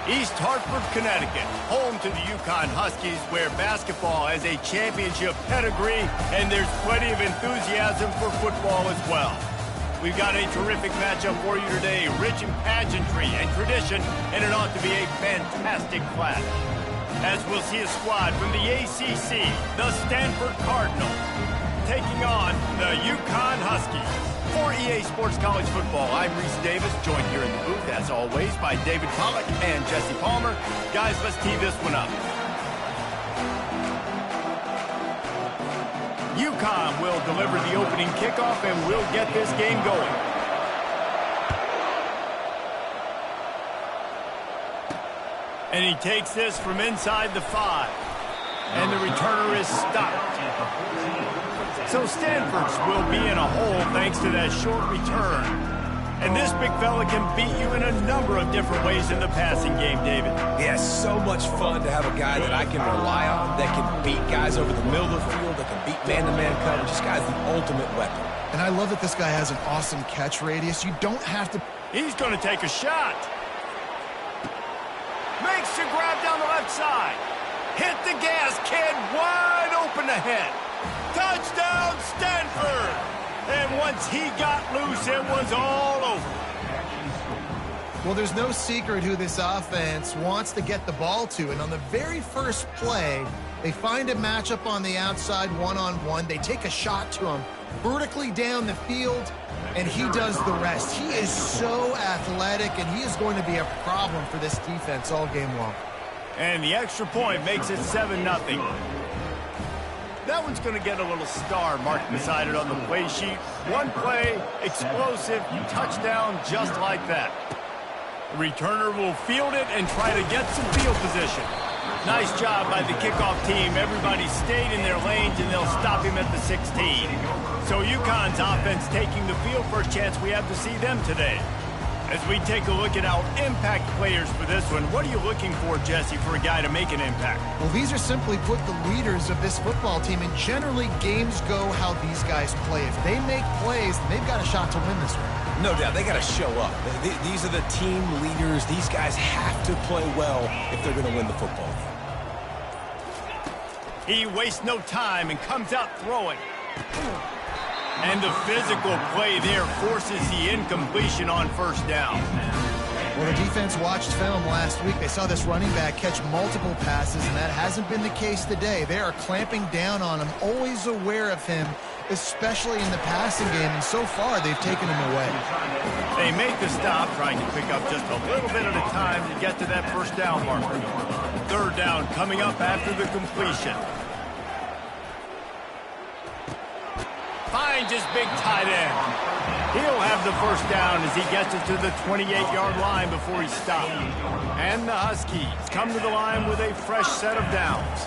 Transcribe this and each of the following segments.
East Hartford, Connecticut, home to the Yukon Huskies, where basketball has a championship pedigree, and there's plenty of enthusiasm for football as well. We've got a terrific matchup for you today, rich in pageantry and tradition, and it ought to be a fantastic clash. As we'll see a squad from the ACC, the Stanford Cardinal, taking on the Yukon Huskies. For EA Sports College Football, I'm Reese Davis, joined here in the booth, as always, by David Pollack and Jesse Palmer. Guys, let's tee this one up. Yukon will deliver the opening kickoff, and we'll get this game going. And he takes this from inside the 5. And the returner is stopped. So Stanford's will be in a hole thanks to that short return. And this big fella can beat you in a number of different ways in the passing game, David. Yeah, so much fun to have a guy that I can rely on, that can beat guys over the middle of the field, that can beat man-to-man coverage. This guy's the ultimate weapon. And I love that this guy has an awesome catch radius. You don't have to... He's going to take a shot. Makes the grab down the left side. Hit the gas, kid. Wide open ahead. Touchdown, Stanford! And once he got loose, it was all over. Well, there's no secret who this offense wants to get the ball to. And on the very first play, they find a matchup on the outside one-on-one. They take a shot to him vertically down the field, and he does the rest. He is so athletic, and he is going to be a problem for this defense all game long. And the extra point makes it 7-0. That one's going to get a little star marked beside it on the play sheet. One play, explosive, touchdown just like that. The returner will field it and try to get some field position. Nice job by the kickoff team. Everybody stayed in their lanes, and they'll stop him at the 16. So UConn's offense taking the field for a chance we have to see them today. As we take a look at our impact players for this one, what are you looking for, Jesse, for a guy to make an impact? Well, these are simply put the leaders of this football team, and generally games go how these guys play. If they make plays, they've got a shot to win this one. No doubt, they got to show up. These are the team leaders. These guys have to play well if they're going to win the football game. He wastes no time and comes out throwing. And the physical play there forces the incompletion on first down. Well, the defense watched film last week. They saw this running back catch multiple passes, and that hasn't been the case today. They are clamping down on him, always aware of him, especially in the passing game, and so far they've taken him away. They make the stop, trying to pick up just a little bit at a time to get to that first down marker. Third down coming up after the completion. Finds his big tight end. He'll have the first down as he gets it to the 28-yard line before he stopped. And the Huskies come to the line with a fresh set of downs.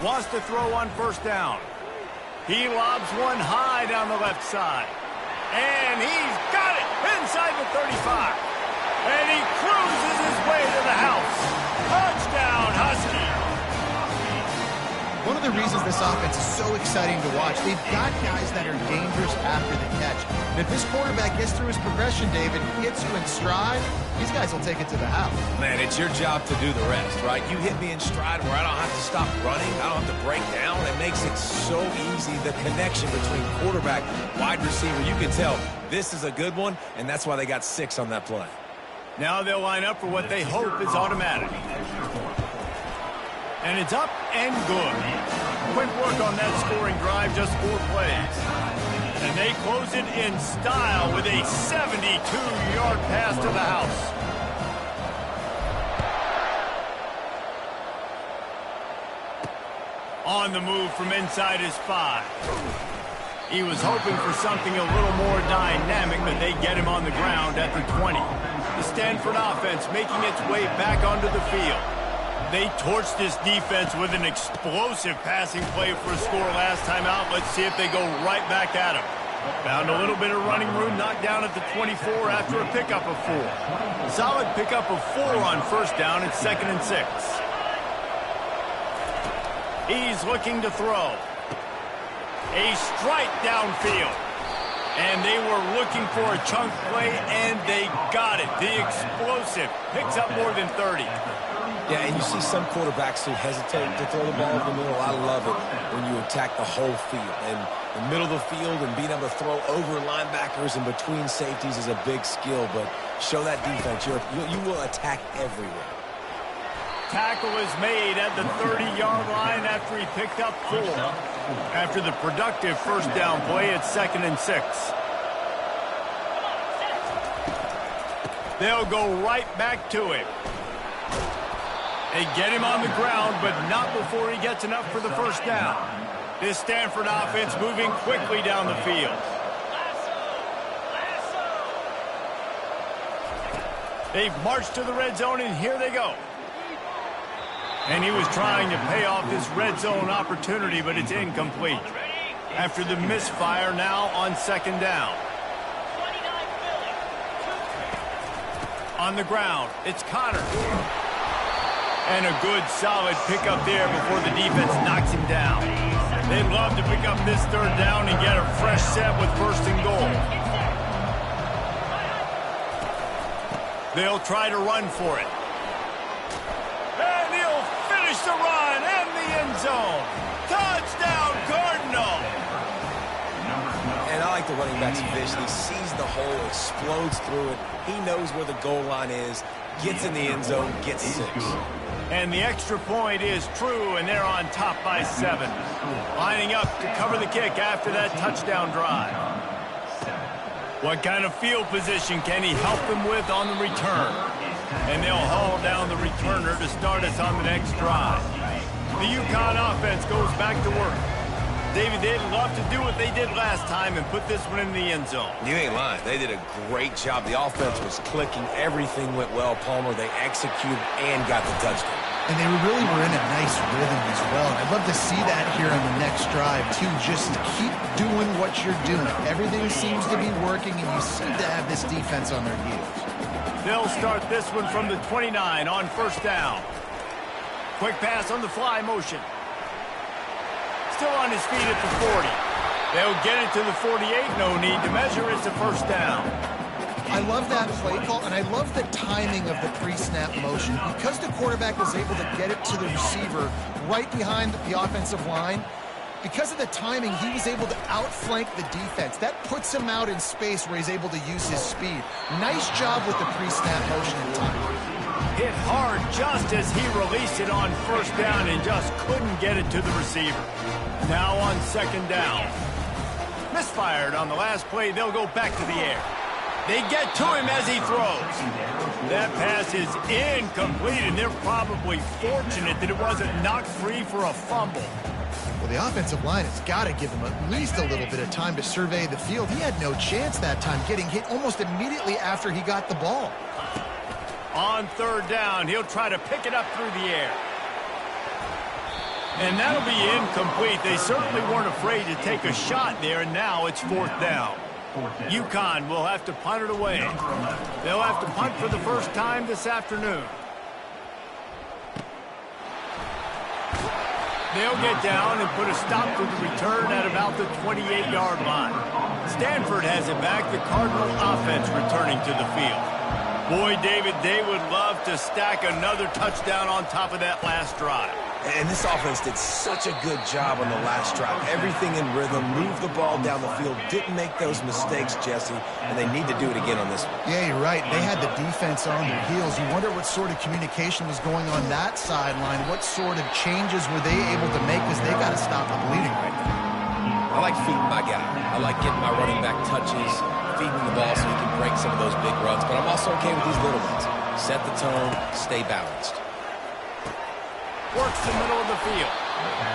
Wants to throw on first down. He lobs one high down the left side. And he's got it inside the 35. And he cruises his way to the house. Touchdown, Huskies. One of the reasons this offense is so exciting to watch, they've got guys that are dangerous after the catch. And if this quarterback gets through his progression, David, hits you in stride, these guys will take it to the house. Man, it's your job to do the rest, right? You hit me in stride where I don't have to stop running. I don't have to break down. It makes it so easy, the connection between quarterback, wide receiver. You can tell this is a good one, and that's why they got 6 on that play. Now they'll line up for what they hope is automatic. And it's up and good. Quick work on that scoring drive, just 4 plays. And they close it in style with a 72-yard pass to the house. On the move from inside his 5. He was hoping for something a little more dynamic, but they get him on the ground at the 20. The Stanford offense making its way back onto the field. They torched this defense with an explosive passing play for a score last time out. Let's see if they go right back at him. Found a little bit of running room, knocked down at the 24 after a pickup of 4. Solid pickup of 4 on first down. It's 2nd and 6. He's looking to throw. A strike downfield. And they were looking for a chunk play, and they got it. The explosive picks up more than 30. Yeah, and you see some quarterbacks who hesitate to throw the ball in the middle. I love it when you attack the whole field. And the middle of the field and being able to throw over linebackers and between safeties is a big skill. But show that defense. You will attack everywhere. Tackle is made at the 30-yard line after he picked up 4. After the productive first down play, it's 2nd and 6. They'll go right back to him. They get him on the ground, but not before he gets enough for the first down. This Stanford offense moving quickly down the field. They've marched to the red zone, and here they go. And he was trying to pay off this red zone opportunity, but it's incomplete. After the misfire, now on 2nd down. On the ground, it's Connor. And a good, solid pickup there before the defense knocks him down. They'd love to pick up this 3rd down and get a fresh set with 1st and goal. They'll try to run for it. And he'll finish the run and the end zone. Touchdown, Cardinal! And I like the running back's vision. He sees the hole, explodes through it. He knows where the goal line is, gets in the end zone, gets 6. And the extra point is true, and they're on top by 7. Lining up to cover the kick after that touchdown drive. What kind of field position can he help them with on the return? And they'll haul down the returner to start us on the next drive. The UConn offense goes back to work. David, they'd love to do what they did last time and put this one in the end zone. You ain't lying. They did a great job. The offense was clicking. Everything went well, Palmer. They executed and got the touchdown. And they really were in a nice rhythm as well. And I'd love to see that here on the next drive, too. Just keep doing what you're doing. Everything seems to be working, and you seem to have this defense on their heels. They'll start this one from the 29 on 1st down. Quick pass on the fly motion. Still on his feet at the 40. They'll get it to the 48. No need to measure. It's a 1st down. I love that play call, and I love the timing of the pre-snap motion. Because the quarterback is able to get it to the receiver right behind the offensive line, because of the timing, he was able to outflank the defense. That puts him out in space where he's able to use his speed. Nice job with the pre-snap motion and timing. Hit hard just as he released it on 1st down and just couldn't get it to the receiver. Now on 2nd down. Misfired on the last play. They'll go back to the air. They get to him as he throws. That pass is incomplete, and they're probably fortunate that it wasn't knocked free for a fumble. Well, the offensive line has got to give him at least a little bit of time to survey the field. He had no chance that time, getting hit almost immediately after he got the ball. On 3rd down, he'll try to pick it up through the air. And that'll be incomplete. They certainly weren't afraid to take a shot there, and now it's 4th down. UConn will have to punt it away. They'll have to punt for the first time this afternoon. They'll get down and put a stop to the return at about the 28-yard line. Stanford has it back. The Cardinal offense returning to the field. Boy, David, they would love to stack another touchdown on top of that last drive. And this offense did such a good job on the last drive. Everything in rhythm, moved the ball down the field, didn't make those mistakes, Jesse, and they need to do it again on this one. Yeah, you're right. They had the defense on their heels. You wonder what sort of communication was going on that sideline. What sort of changes were they able to make, because they got to stop the bleeding right now. I like feeding my guy. I like getting my running back touches, feeding the ball so he can break some of those big runs, but I'm also okay with these little ones. Set the tone, stay balanced. Works the middle of the field.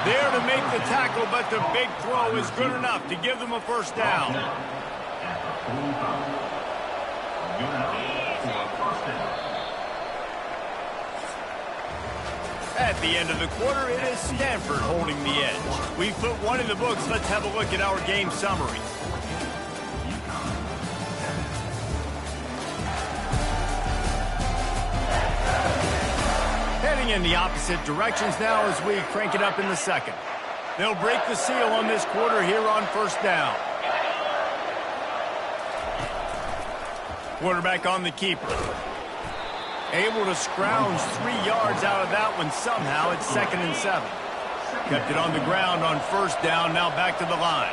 There to make the tackle, but the big throw is good enough to give them a 1st down. At the end of the quarter, it is Stanford holding the edge. We've put one in the books. Let's have a look at our game summary. Heading in the opposite directions now as we crank it up in the 2nd. They'll break the seal on this quarter here on 1st down. Quarterback on the keeper. Able to scrounge 3 yards out of that one somehow. It's 2nd and 7. Kept it on the ground on first down. Now back to the line.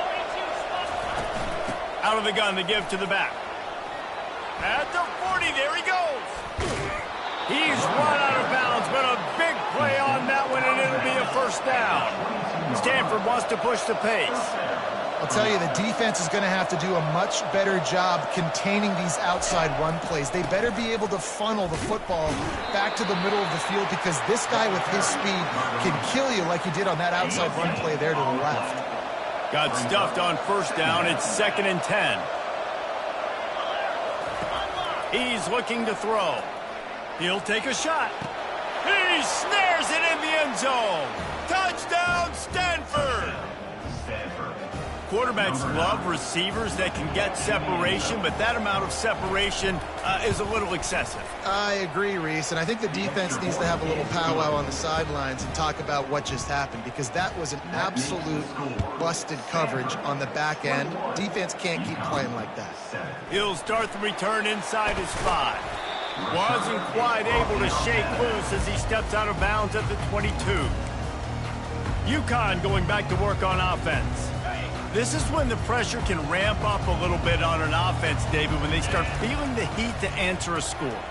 Out of the gun to give to the back. At the 40, there he goes. He's run out of bounds, but a big play on that one, and it'll be a first down. Stanford wants to push the pace. I'll tell you, the defense is going to have to do a much better job containing these outside run plays. They better be able to funnel the football back to the middle of the field, because this guy with his speed can kill you like he did on that outside run play there to the left. Got stuffed on first down. It's 2nd and 10. He's looking to throw. He'll take a shot. He snares it in the end zone. Touchdown, Stanford! Quarterbacks love receivers that can get separation, but that amount of separation is a little excessive. I agree, Reese, and I think the defense needs to have a little powwow on the sidelines and talk about what just happened, because that was an absolute busted coverage on the back end. Defense can't keep playing like that. He'll start the return inside his 5. Wasn't quite able to shake loose as he steps out of bounds at the 22. UConn going back to work on offense. This is when the pressure can ramp up a little bit on an offense, David, when they start feeling the heat to answer a score.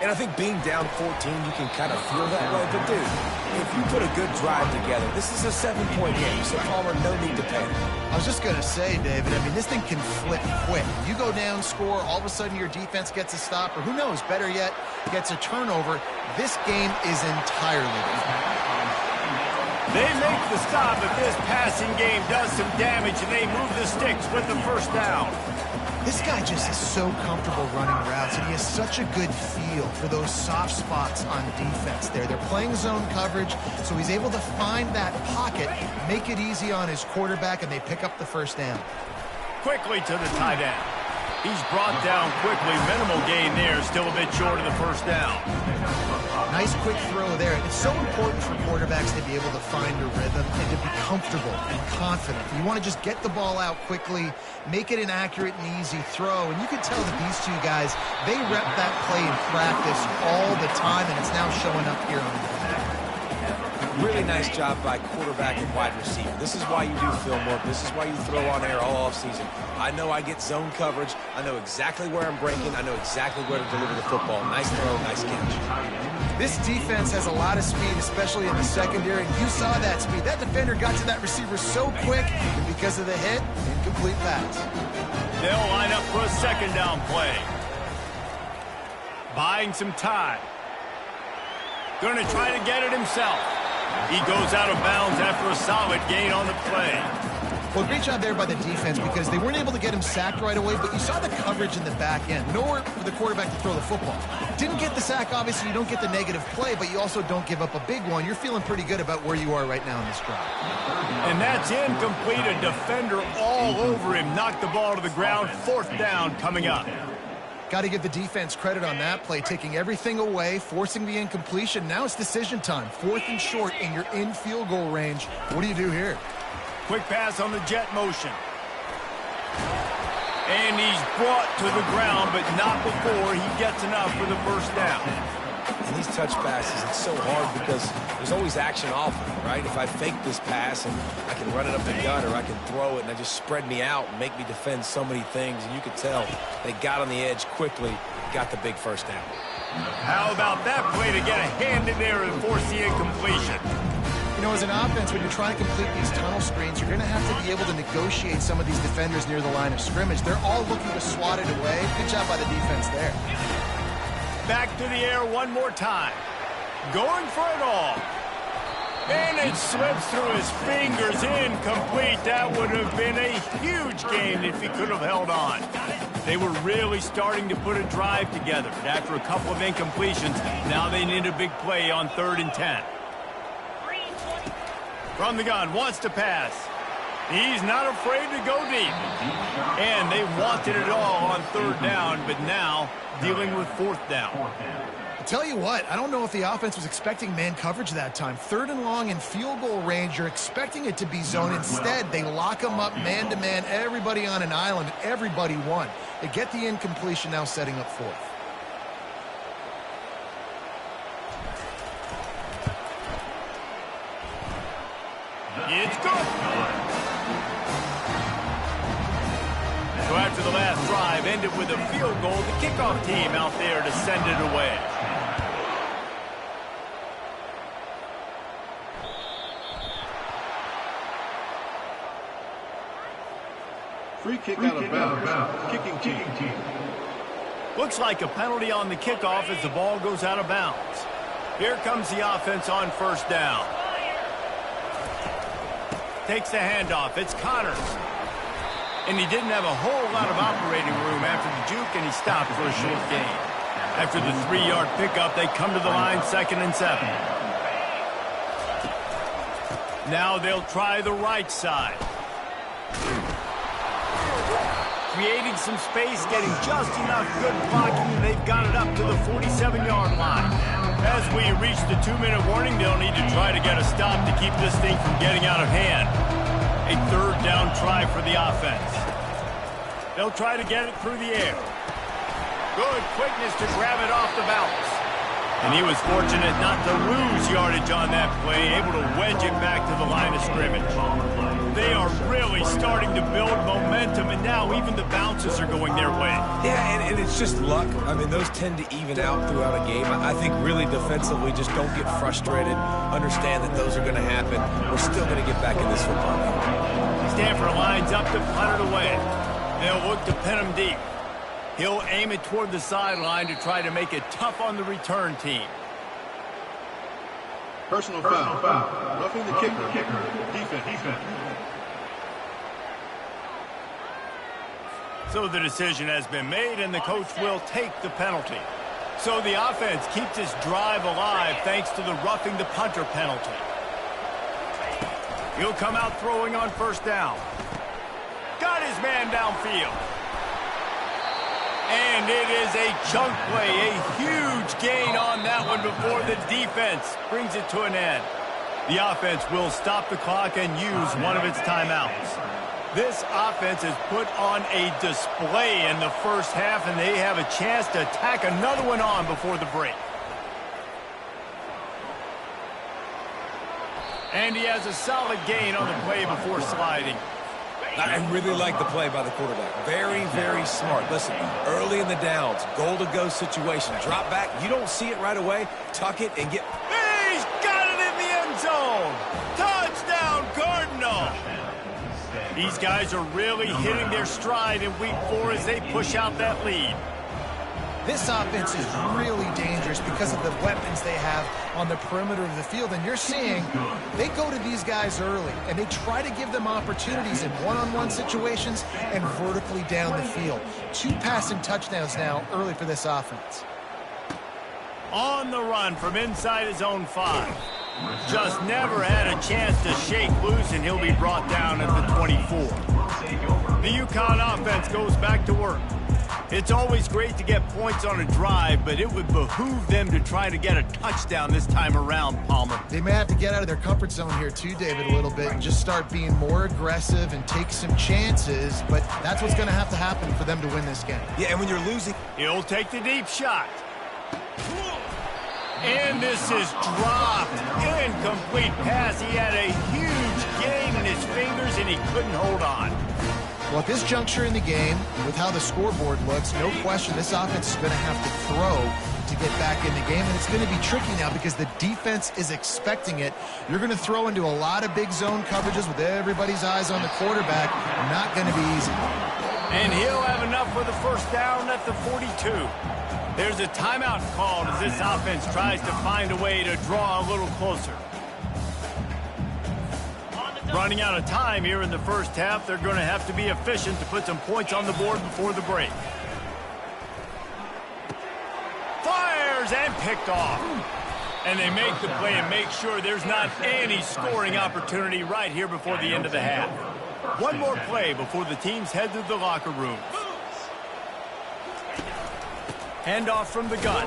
And I think being down 14, you can kind of feel that way. But, dude, if you put a good drive together, this is a 7-point game, so Palmer, no need to panic. I was just going to say, David, I mean, this thing can flip quick. You go down, score, all of a sudden your defense gets a stop, or who knows, better yet, gets a turnover. This game is entirely different. They make the stop, but this passing game does some damage, and they move the sticks with the first down. This guy just is so comfortable running routes, and he has such a good feel for those soft spots on defense there. They're playing zone coverage, so he's able to find that pocket, make it easy on his quarterback, and they pick up the first down. Quickly to the tight end. He's brought down quickly. Minimal gain there, still a bit short of the first down. Nice quick throw there. It's so important for quarterbacks to be able to find a rhythm and to be comfortable and confident. You want to just get the ball out quickly, make it an accurate and easy throw. And you can tell that these two guys, they rep that play in practice all the time, and it's now showing up here on the field. Really nice job by quarterback and wide receiver. This is why you do film work. This is why you throw on air all offseason. I know I get zone coverage. I know exactly where I'm breaking. I know exactly where to deliver the football. Nice throw, nice catch. This defense has a lot of speed, especially in the secondary. You saw that speed. That defender got to that receiver so quick, and because of the hit, incomplete pass. They'll line up for a second down play. Buying some time. Going to try to get it himself. He goes out of bounds after a solid gain on the play. Well, great job there by the defense, because they weren't able to get him sacked right away, but you saw the coverage in the back end. Nowhere for the quarterback to throw the football. Didn't get the sack, obviously. You don't get the negative play, but you also don't give up a big one. You're feeling pretty good about where you are right now in this drive. And that's incomplete. A defender all over him. Knocked the ball to the ground. Fourth down coming up. Got to give the defense credit on that play, taking everything away, forcing the incompletion. Now it's decision time. 4th and short, and you're in field goal range. What do you do here? Quick pass on the jet motion. And he's brought to the ground, but not before he gets enough for the first down. And these touch passes, it's so hard because there's always action off of it, right? If I fake this pass and I can run it up the gut, or I can throw it and they just spread me out and make me defend so many things. And you could tell they got on the edge quickly, got the big first down. How about that play to get a hand in there and force the incompletion? You know, as an offense, when you're trying to complete these tunnel screens, you're going to have to be able to negotiate some of these defenders near the line of scrimmage. They're all looking to swat it away. Good job by the defense there. Back to the air one more time. Going for it all. And it slips through his fingers, incomplete. That would have been a huge gain if he could have held on. They were really starting to put a drive together. But after a couple of incompletions, now they need a big play on 3rd and 10. From the gun, wants to pass. He's not afraid to go deep. And they wanted it all on third down, but now dealing with fourth down. I tell you what, I don't know if the offense was expecting man coverage that time. Third and long in field goal range, you're expecting it to be zone. Instead, they lock them up man-to-man, everybody on an island, everybody won. They get the incompletion, now setting up fourth. It's good. So after the last drive ended with a field goal, the kickoff team out there to send it away. Free kick out of bounds. Kicking team. Looks like a penalty on the kickoff as the ball goes out of bounds. Here comes the offense on first down. Takes the handoff. It's Connors. And he didn't have a whole lot of operating room after the juke, and he stopped for a short gain. After the 3-yard pickup, they come to the line 2nd and 7. Now they'll try the right side. Creating some space, getting just enough good blocking, and they've got it up to the 47-yard line. As we reach the 2-minute warning, they'll need to try to get a stop to keep this thing from getting out of hand. A third down try for the offense. They'll try to get it through the air. Good quickness to grab it off the bounce. And he was fortunate not to lose yardage on that play, able to wedge it back to the line of scrimmage. They are really starting to build momentum, and now even the bounces are going their way. Yeah, and it's just luck. I mean, those tend to even out throughout a game. I think really defensively, just don't get frustrated. Understand that those are going to happen. We're still going to get back in this football game. Stanford lines up to punt it away. They'll look to pin him deep. He'll aim it toward the sideline to try to make it tough on the return team. Personal foul. Roughing the kicker. Defense. So the decision has been made, and the coach will take the penalty. So the offense keeps its drive alive thanks to the roughing the punter penalty. He'll come out throwing on first down. Got his man downfield. And it is a chunk play, a huge gain on that one before the defense brings it to an end. The offense will stop the clock and use one of its timeouts. This offense has put on a display in the first half, and they have a chance to tack another one on before the break. And he has a solid gain on the play before sliding. I really like the play by the quarterback. Very, very smart. Listen, early in the downs, goal-to-go situation. Drop back. You don't see it right away. Tuck it and get... He's got it in the end zone. Touchdown, Cardinal. These guys are really hitting their stride in week 4 as they push out that lead. This offense is really dangerous because of the weapons they have on the perimeter of the field. And you're seeing they go to these guys early, and they try to give them opportunities in one-on-one situations and vertically down the field. 2 passing touchdowns now early for this offense. On the run from inside his own 5. Just never had a chance to shake loose, and he'll be brought down at the 24. The UConn offense goes back to work. It's always great to get points on a drive, but it would behoove them to try to get a touchdown this time around, Palmer. They may have to get out of their comfort zone here too, David, a little bit and just start being more aggressive and take some chances, but that's what's going to have to happen for them to win this game. Yeah, and when you're losing... He'll take the deep shot. And this is dropped. Incomplete pass. He had a huge gain in his fingers, and he couldn't hold on. Well, at this juncture in the game, with how the scoreboard looks, no question this offense is going to have to throw to get back in the game, and it's going to be tricky now because the defense is expecting it. You're going to throw into a lot of big zone coverages with everybody's eyes on the quarterback. Not going to be easy. And he'll have enough for the first down at the 42. There's a timeout called as this offense tries to find a way to draw a little closer. Running out of time here in the first half, they're going to have to be efficient to put some points on the board before the break. Fires and picked off. And they make the play and make sure there's not any scoring opportunity right here before the end of the half. One more play before the teams head to the locker room. Handoff from the gun.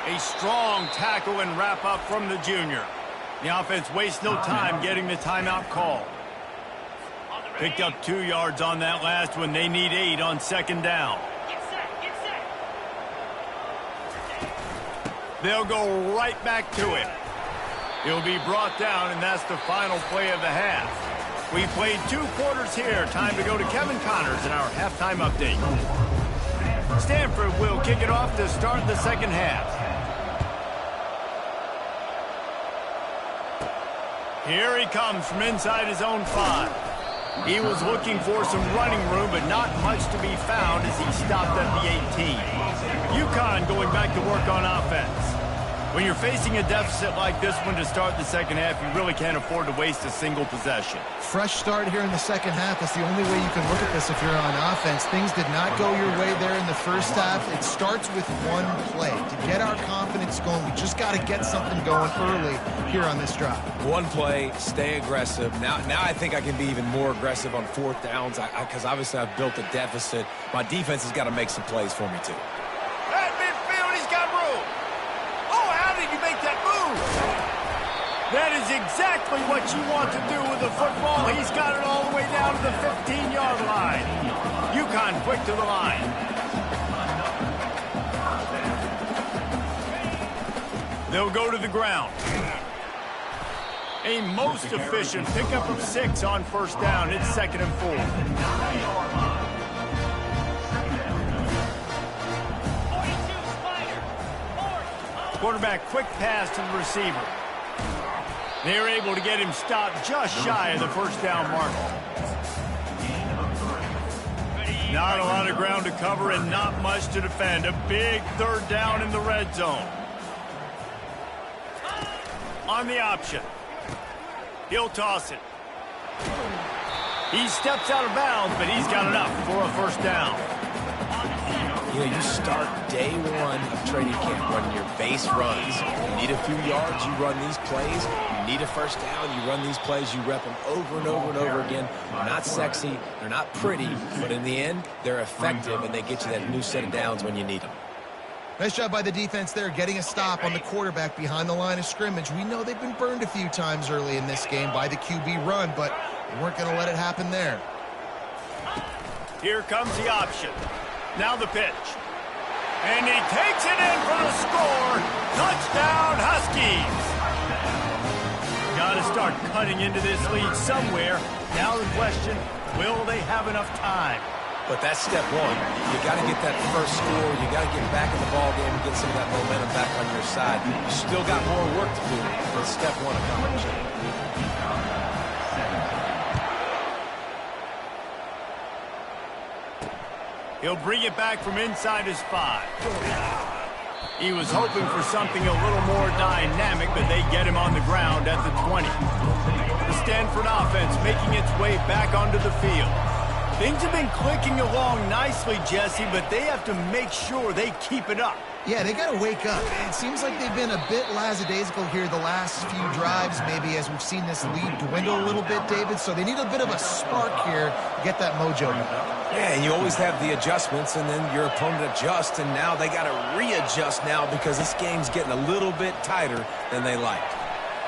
A strong tackle and wrap up from the junior. The offense wastes no time getting the timeout call. Picked up 2 yards on that last one. They need 8 on second down. They'll go right back to it. He'll be brought down, and that's the final play of the half. We played 2 quarters here. Time to go to Kevin Connors in our halftime update. Stanford will kick it off to start the second half. Here he comes from inside his own 5. He was looking for some running room, but not much to be found as he stopped at the 18. UConn going back to work on offense. When you're facing a deficit like this one to start the second half, you really can't afford to waste a single possession. Fresh start here in the second half. That's the only way you can look at this if you're on offense. Things did not go your way there in the first half. It starts with one play. To get our confidence going, we just got to get something going early here on this drive. One play, stay aggressive. Now I think I can be even more aggressive on 4th downs because obviously I've built a deficit. My defense has got to make some plays for me too. At midfield, he's got room. Oh, how did you make that move? That is exactly what you want to do with the football. He's got it all the way down to the 15-yard line. UConn quick to the line. They'll go to the ground. A most efficient pickup of 6 on first down. It's 2nd and 4. Quarterback quick pass to the receiver. They're able to get him stopped just shy of the first down mark. Not a lot of ground to cover and not much to defend. A big 3rd down in the red zone. On the option. He'll toss it. He steps out of bounds, but he's got enough for a first down. You know, you start day 1 of training camp running your base runs. You need a few yards, you run these plays. You need a first down, you run these plays. You rep them over and over and over again. They're not sexy, they're not pretty, but in the end, they're effective, and they get you that new set of downs when you need them. Nice job by the defense there, getting a stop on the quarterback behind the line of scrimmage. We know they've been burned a few times early in this game by the QB run, but we weren't going to let it happen there. Here comes the option. Now the pitch. And he takes it in for the score. Touchdown, Huskies. Got to start cutting into this lead somewhere. Now the question, will they have enough time? But that's step 1. You got to get that first score. You got to get back in the ball game and get some of that momentum back on your side. You still got more work to do, but step 1 accomplished. He'll bring it back from inside his 5. He was hoping for something a little more dynamic, but they get him on the ground at the 20. The Stanford offense making its way back onto the field. Things have been clicking along nicely, Jesse, but they have to make sure they keep it up. Yeah, they got to wake up. It seems like they've been a bit lackadaisical here the last few drives, maybe as we've seen this lead dwindle a little bit, David. So they need a bit of a spark here to get that mojo back. Yeah, and you always have the adjustments, and then your opponent adjusts, and now they got to readjust now because this game's getting a little bit tighter than they liked.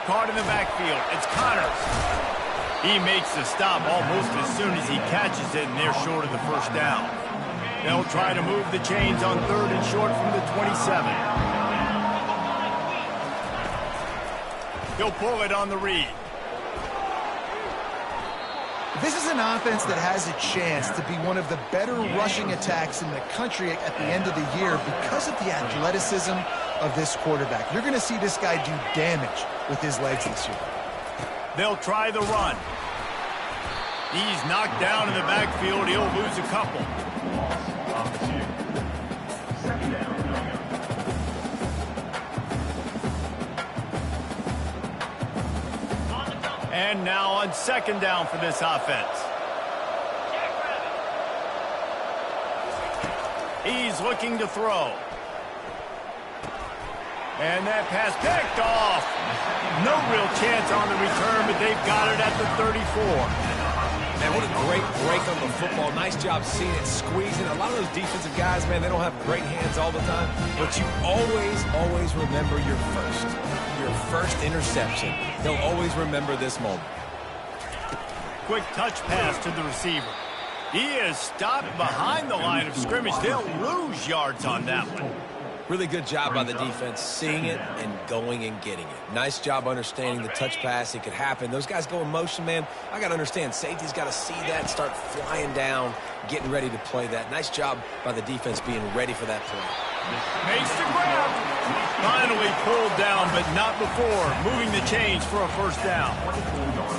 Caught in the backfield. It's Connors. He makes the stop almost as soon as he catches it, and they're short of the first down. They'll try to move the chains on 3rd and short from the 27. He'll pull it on the read. This is an offense that has a chance to be one of the better rushing attacks in the country at the end of the year because of the athleticism of this quarterback. You're going to see this guy do damage with his legs this year. They'll try the run. He's knocked down in the backfield. He'll lose a couple. And now on 2nd down for this offense. He's looking to throw. And that pass picked off. No real chance on the return, but they've got it at the 34. man, what a great break on the football. Nice job seeing it, squeezing. A lot of those defensive guys, man, they don't have great hands all the time, but you always remember your first interception. They'll always remember this moment. Quick touch pass to the receiver. He is stopped behind the line of scrimmage. They'll lose yards on that one. Really good job by the defense, seeing it and going and getting it. Nice job understanding the touch pass. It could happen. Those guys go in motion, man. I got to understand, safety's got to see that, start flying down, getting ready to play that. Nice job by the defense being ready for that play. Makes the grab. Finally pulled down, but not before. Moving the chains for a first down.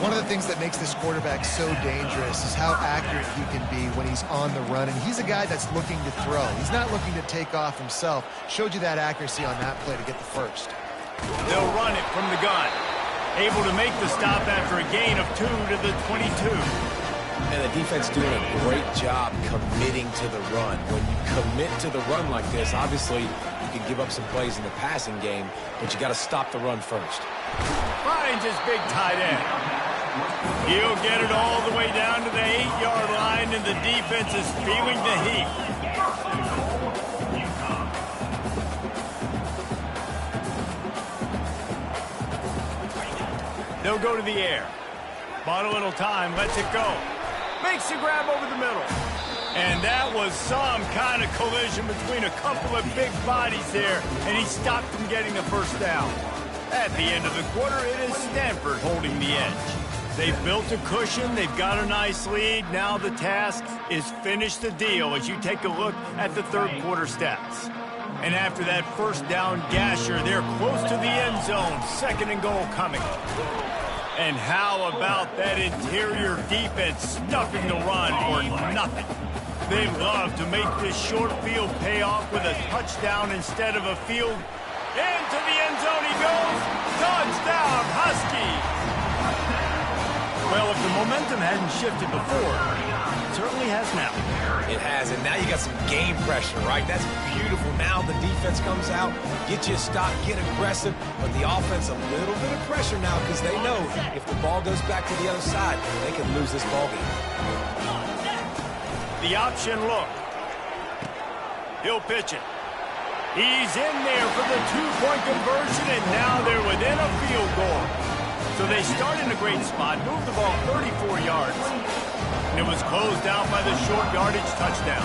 One of the things that makes this quarterback so dangerous is how accurate he can be when he's on the run. And he's a guy that's looking to throw. He's not looking to take off himself. Showed you that accuracy on that play to get the first. They'll run it from the gun. Able to make the stop after a gain of 2 to the 22. And the defense doing a great job committing to the run. When you commit to the run like this, obviously you can give up some plays in the passing game, but you got to stop the run first. Finds his big tight end. He'll get it all the way down to the 8-yard line, and the defense is feeling the heat. They'll go to the air. Bought a little time, lets it go. Makes the grab over the middle. And that was some kind of collision between a couple of big bodies there, and he stopped from getting the first down. At the end of the quarter, it is Stanford holding the edge. They've built a cushion, they've got a nice lead. Now the task is finish the deal as you take a look at the third quarter stats. And after that first down gasher, they're close to the end zone. 2nd and goal coming. And how about that interior defense stuffing the run for nothing? They love to make this short field pay off with a touchdown instead of a field. Into the end zone he goes. Touchdown, Huskies! Well, if the momentum hadn't shifted before, it certainly has now. It has, and now you got some game pressure, right? That's beautiful. Now the defense comes out, get you a stop, get aggressive, but the offense a little bit of pressure now because they know if the ball goes back to the other side, they can lose this ball game. The option look. He'll pitch it. He's in there for the 2-point conversion, and now they're within a field goal. So they start in a great spot, move the ball 34 yards. And it was closed out by the short yardage touchdown.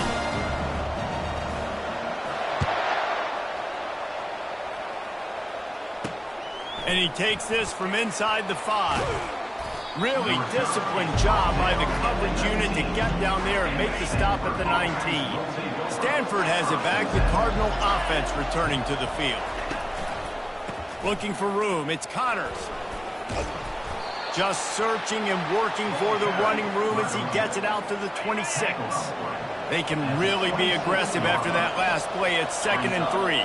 And he takes this from inside the 5. Really disciplined job by the coverage unit to get down there and make the stop at the 19. Stanford has it back. The Cardinal offense returning to the field. Looking for room. It's Connors. Just searching and working for the running room as he gets it out to the 26. They can really be aggressive after that last play. It's 2nd and 3.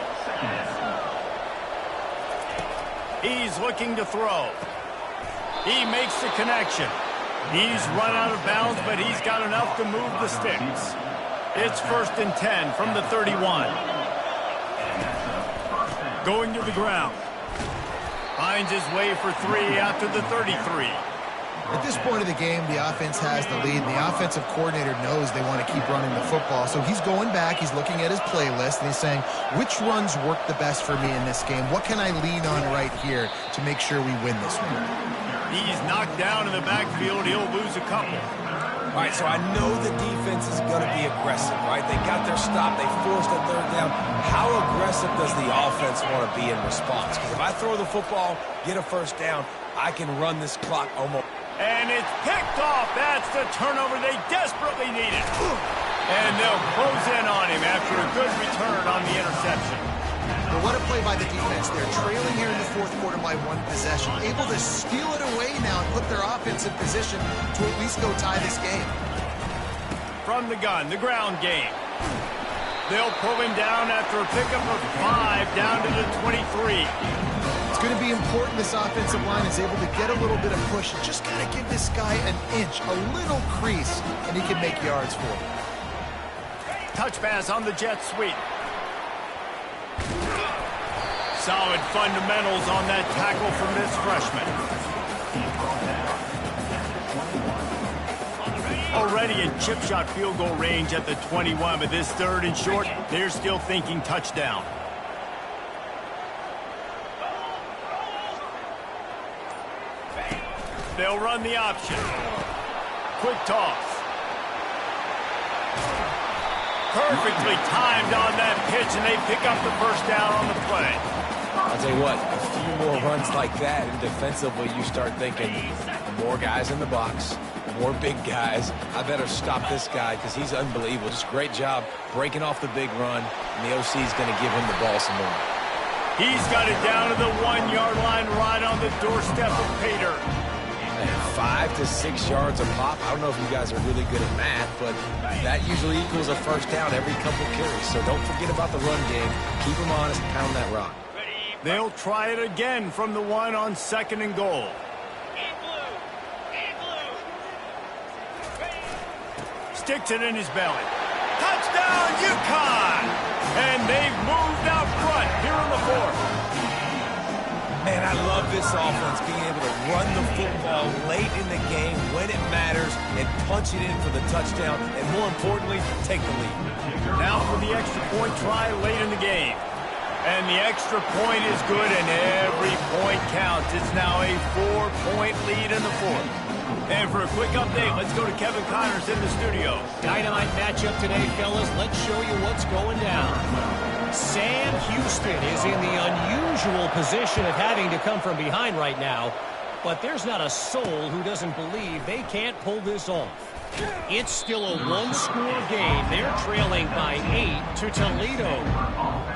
He's looking to throw. He makes the connection. He's run out of bounds, but he's got enough to move the sticks. It's 1st and 10 from the 31. Going to the ground. Finds his way for 3 out to the 33. At this point of the game, the offense has the lead, and the offensive coordinator knows they want to keep running the football. So he's going back, he's looking at his playlist, and he's saying, which runs work the best for me in this game? What can I lean on right here to make sure we win this one? He's knocked down in the backfield. He'll lose a couple. All right, so I know the defense is going to be aggressive, right? They got their stop. They forced a 3rd down. How aggressive does the offense want to be in response? Because if I throw the football, get a 1st down, I can run this clock almost. And it's picked off. That's the turnover they desperately needed. And they'll close in on him after a good return on the interception. But what a play by the defense. They're trailing here in the 4th quarter by 1 possession. Able to steal it away now and put their offense in position to at least go tie this game. From the gun, the ground game. They'll pull him down after a pickup of 5 down to the 23. It's going to be important this offensive line is able to get a little bit of push. You just got to give this guy an inch, a little crease, and he can make yards for him. Touch pass on the jet sweep. Solid fundamentals on that tackle from this freshman. Already in chip shot field goal range at the 21, but this 3rd and short, they're still thinking touchdown. They'll run the option. Quick toss. Perfectly timed on that pitch, and they pick up the first down on the play. I'll tell you what, a few more runs like that, and defensively you start thinking more guys in the box, more big guys. I better stop this guy because he's unbelievable. Just great job breaking off the big run, and the OC is going to give him the ball some more. He's got it down to the 1-yard line right on the doorstep of Pater. 5 to 6 yards a pop. I don't know if you guys are really good at math, but that usually equals a first down every couple carries. So don't forget about the run game. Keep them honest, pound that rock. They'll try it again from the 1 on 2nd and goal. Sticks it in his belly. Touchdown, UConn! And they've moved out front here in the 4th. Man, I love this offense, being able to run the football late in the game when it matters and punch it in for the touchdown, and more importantly, take the lead. Now for the extra point try late in the game. And the extra point is good, and every point counts. It's now a 4-point lead in the 4th. And for a quick update, let's go to Kevin Connors in the studio. Dynamite matchup today, fellas. Let's show you what's going down. Sam Houston is in the unusual position of having to come from behind right now, but there's not a soul who doesn't believe they can't pull this off. It's still a 1-score game. They're trailing by 8 to Toledo.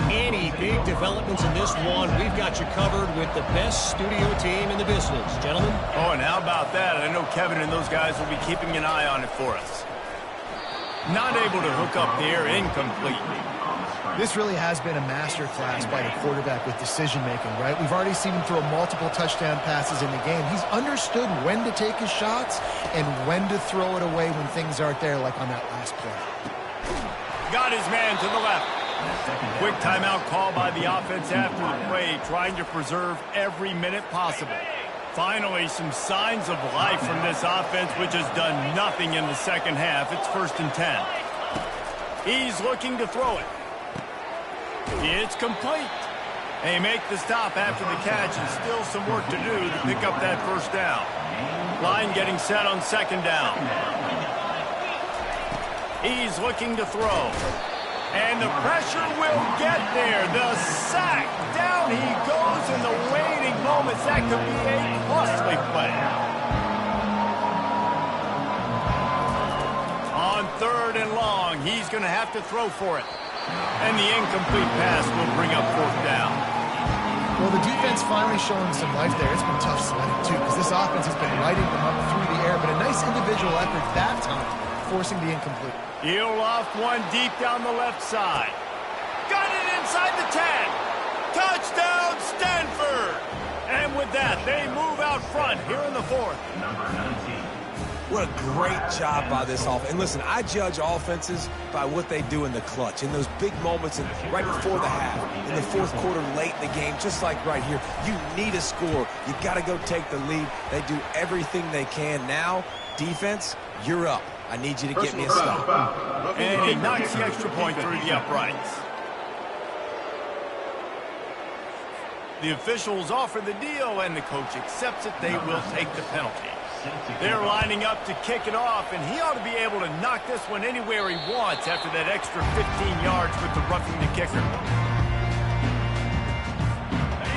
Any big developments in this one, we've got you covered with the best studio team in the business. Gentlemen? Oh, and how about that? I know Kevin and those guys will be keeping an eye on it for us. Not able to hook up there, incomplete. This really has been a masterclass by the quarterback with decision-making, right? We've already seen him throw multiple touchdown passes in the game. He's understood when to take his shots and when to throw it away when things aren't there, like on that last play. Got his man to the left. Quick timeout call by the offense after the play, trying to preserve every minute possible. Finally, some signs of life from this offense, which has done nothing in the second half. It's 1st and 10. He's looking to throw it. It's complete. They make the stop after the catch, and still some work to do to pick up that first down. Line getting set on 2nd down. He's looking to throw. And the pressure will get there. The sack. Down he goes in the waiting moments. That could be a costly play. On 3rd and long, he's going to have to throw for it. And the incomplete pass will bring up 4th down. Well, the defense finally showing some life there. It's been tough sledding, too, because this offense has been riding them up through the air, but a nice individual effort that time, forcing the incomplete. He'll off one deep down the left side. Got it inside the 10. Touchdown, Stanford! And with that, they move out front here in the 4th. What a great job by this offense. And listen, I judge offenses by what they do in the clutch, in those big moments and right before the half, in the 4th quarter, late in the game, just like right here. You need a score. You got to go take the lead. They do everything they can. Now, defense, you're up. I need you to get me a stop. And he knocks the extra point through the uprights. The officials offer the deal, and the coach accepts it. They will take the penalty. They're lining up to kick it off, and he ought to be able to knock this one anywhere he wants after that extra 15 yards with the roughing the kicker.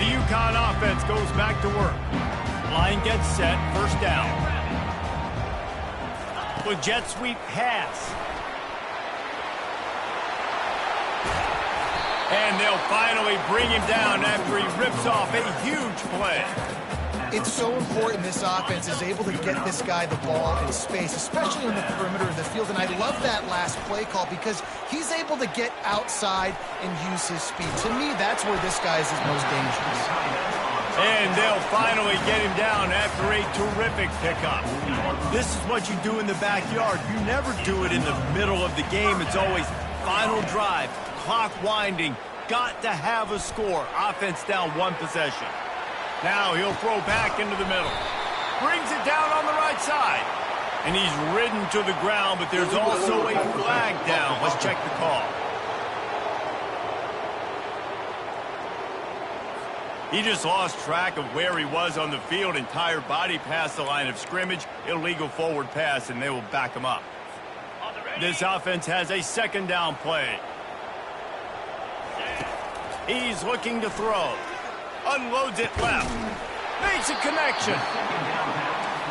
The UConn offense goes back to work. Line gets set, 1st down. With jet sweep pass. And they'll finally bring him down after he rips off a huge play. It's so important this offense is able to get this guy the ball in space, especially on the perimeter of the field. And I love that last play call because he's able to get outside and use his speed. To me, that's where this guy is his most dangerous. And they'll finally get him down after a terrific pickup. This is what you do in the backyard. You never do it in the middle of the game. It's always final drive, clock winding, got to have a score. Offense down 1 possession. Now he'll throw back into the middle. Brings it down on the right side. And he's ridden to the ground, but there's also a flag down. Let's check the call. He just lost track of where he was on the field. Entire body past the line of scrimmage. Illegal forward pass, and they will back him up. This offense has a second down play. He's looking to throw. Unloads it left. Makes a connection.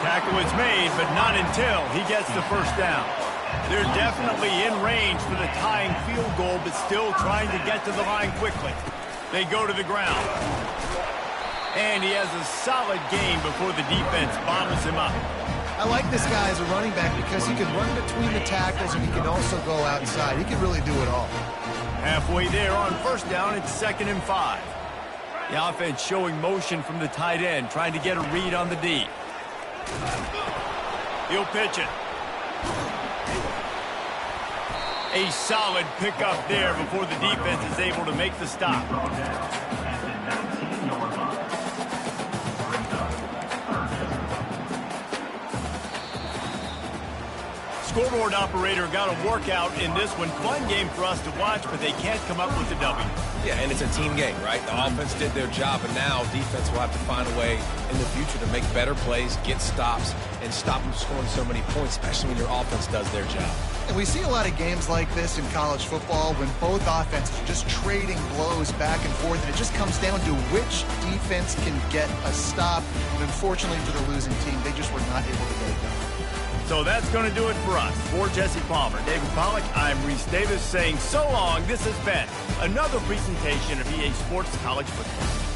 Tackle is made, but not until he gets the first down. They're definitely in range for the tying field goal, but still trying to get to the line quickly. They go to the ground. And he has a solid game before the defense bottles him up. I like this guy as a running back because he can run between the tackles and he can also go outside. He can really do it all. Halfway there on first down, it's 2nd and 5. The offense showing motion from the tight end, trying to get a read on the D. He'll pitch it. A solid pickup there before the defense is able to make the stop. Scoreboard operator got a workout in this one. Fun game for us to watch, but they can't come up with the W. Yeah, and it's a team game, right? The offense did their job, and now defense will have to find a way in the future to make better plays, get stops, and stop them scoring so many points, especially when your offense does their job. And we see a lot of games like this in college football when both offenses are just trading blows back and forth, and it just comes down to which defense can get a stop. And unfortunately for the losing team, they just were not able to get it done. So that's going to do it for us. For Jesse Palmer, David Pollack, I'm Reese Davis saying so long. This has been another presentation of EA Sports College Football.